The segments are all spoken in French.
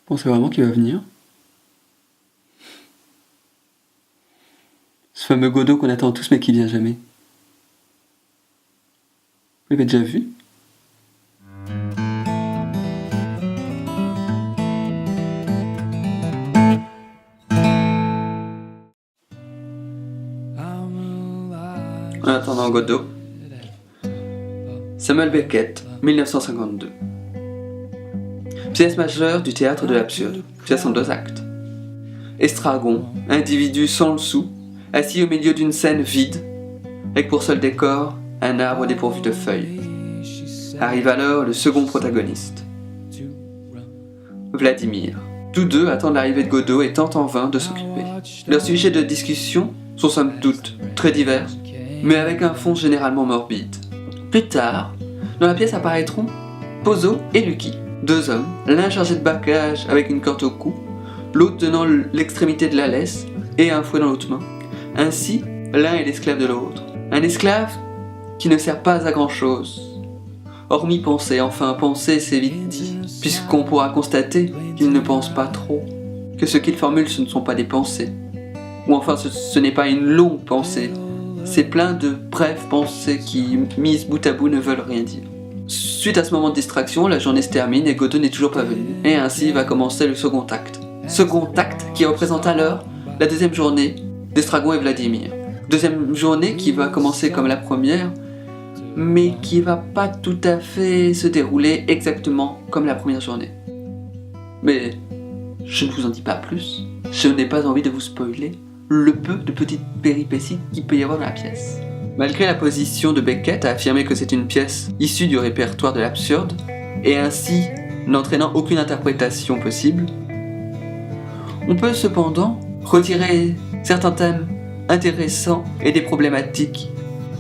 Pensez vraiment qu'il va venir? Ce fameux Godot qu'on attend tous mais qui vient jamais. Vous l'avez déjà vu? En attendant Godot, Samuel Beckett, 1952. Pièce majeure du théâtre de l'absurde, pièce en 2 actes. Estragon, individu sans le sou, assis au milieu d'une scène vide, avec pour seul décor un arbre dépourvu de feuilles. Arrive alors le second protagoniste, Vladimir. Tous deux attendent l'arrivée de Godot et tentent en vain de s'occuper. Leurs sujets de discussion sont somme toute très divers, mais avec un fond généralement morbide. Plus tard, dans la pièce apparaîtront Pozzo et Lucky, 2 hommes, l'un chargé de bagages avec une corde au cou, l'autre tenant l'extrémité de la laisse et un fouet dans l'autre main. Ainsi, l'un est l'esclave de l'autre. Un esclave qui ne sert pas à grand chose, hormis penser. Enfin, penser c'est vite dit, puisqu'on pourra constater qu'il ne pense pas trop, que ce qu'il formule ce ne sont pas des pensées, ou enfin ce n'est pas une longue pensée, c'est plein de brèves pensées qui, mises bout à bout, ne veulent rien dire. Suite à ce moment de distraction, la journée se termine et Godot n'est toujours pas venu, et ainsi va commencer le second acte. Second acte qui représente alors la deuxième journée d'Estragon et Vladimir. Deuxième journée qui va commencer comme la première, mais qui va pas tout à fait se dérouler exactement comme la première journée. Mais je ne vous en dis pas plus, je n'ai pas envie de vous spoiler le peu de petites péripéties qu'il peut y avoir dans la pièce. Malgré la position de Beckett à affirmer que c'est une pièce issue du répertoire de l'absurde, et ainsi n'entraînant aucune interprétation possible, on peut cependant retirer certains thèmes intéressants et des problématiques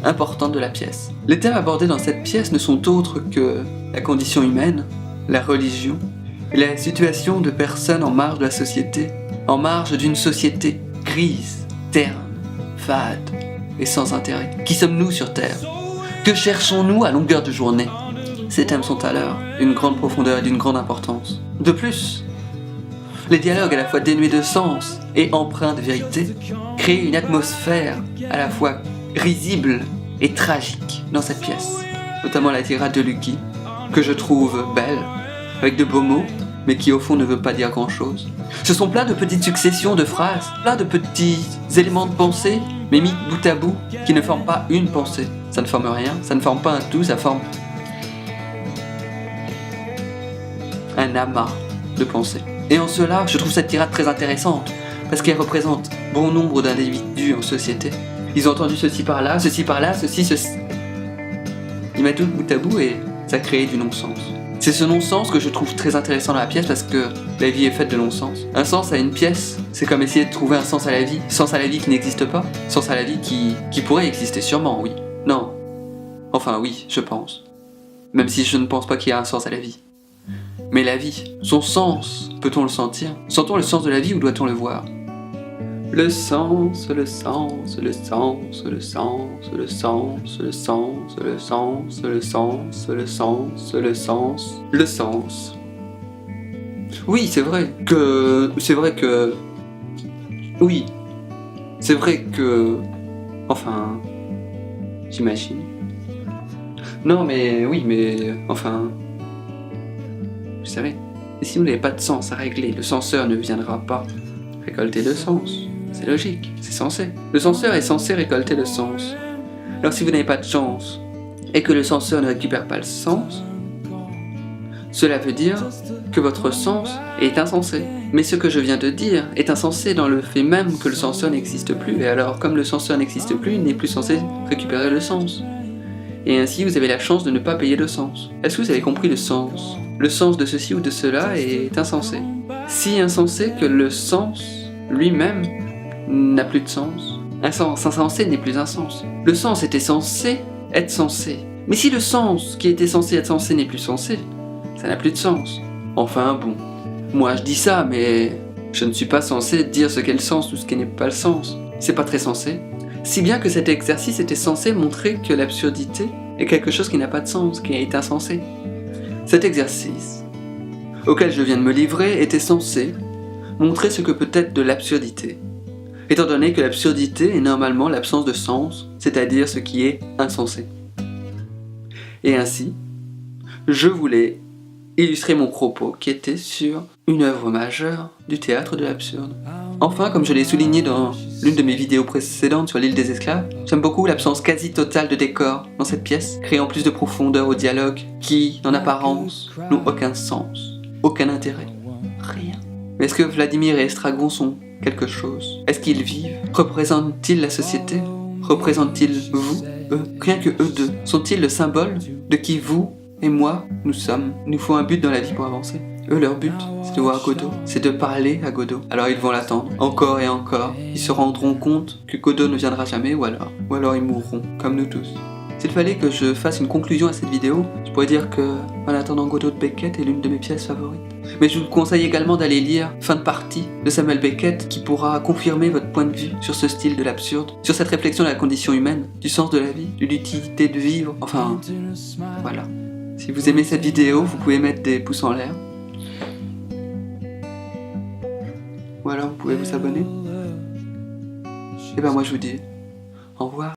importantes de la pièce. Les thèmes abordés dans cette pièce ne sont autres que la condition humaine, la religion, et la situation de personnes en marge de la société, en marge d'une société grise, terne, fade et sans intérêt. Qui sommes-nous sur Terre? Que cherchons-nous à longueur de journée? Ces thèmes sont alors d'une grande profondeur et d'une grande importance. De plus, les dialogues à la fois dénués de sens et empreints de vérité créent une atmosphère à la fois risible et tragique dans cette pièce. Notamment la tirade de Lucky, que je trouve belle, avec de beaux mots, mais qui au fond ne veut pas dire grand-chose. Ce sont plein de petites successions de phrases, plein de petits éléments de pensée, mais mis bout à bout, qui ne forment pas une pensée. Ça ne forme rien, ça ne forme pas un tout, ça forme un amas de pensées. Et en cela, je trouve cette tirade très intéressante, parce qu'elle représente bon nombre d'individus en société. Ils ont entendu ceci par là, ceci, ceci. Ils mettent tout bout à bout et ça crée du non-sens. C'est ce non-sens que je trouve très intéressant dans la pièce parce que la vie est faite de non-sens. Un sens à une pièce, c'est comme essayer de trouver un sens à la vie. Sens à la vie qui n'existe pas, sens à la vie qui pourrait exister sûrement, oui. Non. Enfin oui, je pense. Même si je ne pense pas qu'il y a un sens à la vie. Mais la vie, son sens, peut-on le sentir? Sent-on le sens de la vie ou doit-on le voir? Le sens, le sens, le sens, le sens, le sens, le sens, le sens, le sens, le sens, le sens, le sens. Oui, c'est vrai que... Oui. C'est vrai que... Enfin... J'imagine. Non mais... Oui, mais... Enfin... Vous savez, si vous n'avez pas de sens à régler, le censeur ne viendra pas récolter le sens. C'est logique, c'est censé. Le censeur est censé récolter le sens. Alors si vous n'avez pas de chance et que le censeur ne récupère pas le sens, cela veut dire que votre sens est insensé. Mais ce que je viens de dire est insensé dans le fait même que le censeur n'existe plus. Et alors, comme le censeur n'existe plus, il n'est plus censé récupérer le sens. Et ainsi, vous avez la chance de ne pas payer le sens. Est-ce que vous avez compris le sens? Le sens de ceci ou de cela est insensé. Si insensé que le sens lui-même n'a plus de sens. Un sens insensé n'est plus un sens. Le sens était censé être sensé. Mais si le sens qui était censé être sensé n'est plus sensé, ça n'a plus de sens. Enfin bon, moi je dis ça, mais je ne suis pas censé dire ce qu'est le sens ou ce qui n'est pas le sens. C'est pas très sensé. Si bien que cet exercice était censé montrer que l'absurdité est quelque chose qui n'a pas de sens, qui est insensé. Cet exercice auquel je viens de me livrer était censé montrer ce que peut être de l'absurdité, étant donné que l'absurdité est normalement l'absence de sens, c'est-à-dire ce qui est insensé. Et ainsi, je voulais illustrer mon propos qui était sur une œuvre majeure du théâtre de l'absurde. Enfin, comme je l'ai souligné dans l'une de mes vidéos précédentes sur l'île des esclaves, j'aime beaucoup l'absence quasi totale de décor dans cette pièce, créant plus de profondeur au dialogue qui, en apparence, n'ont aucun sens, aucun intérêt, rien. Mais est-ce que Vladimir et Estragon sont quelque chose? Est-ce qu'ils vivent? Représentent-ils la société? Représentent-ils vous, eux? Rien que eux deux. Sont-ils le symbole de qui vous et moi, nous sommes? Il nous faut un but dans la vie pour avancer. Eux, leur but, c'est de voir Godot, c'est de parler à Godot. Alors ils vont l'attendre, encore et encore. Ils se rendront compte que Godot ne viendra jamais, ou alors ils mourront, comme nous tous. S'il fallait que je fasse une conclusion à cette vidéo, je pourrais dire que En attendant Godot de Beckett est l'une de mes pièces favorites. Mais je vous conseille également d'aller lire Fin de partie de Samuel Beckett, qui pourra confirmer votre point de vue sur ce style de l'absurde, sur cette réflexion de la condition humaine, du sens de la vie, de l'utilité de vivre, enfin, voilà. Si vous aimez cette vidéo, vous pouvez mettre des pouces en l'air. Ou alors vous pouvez vous abonner. Et ben moi je vous dis au revoir.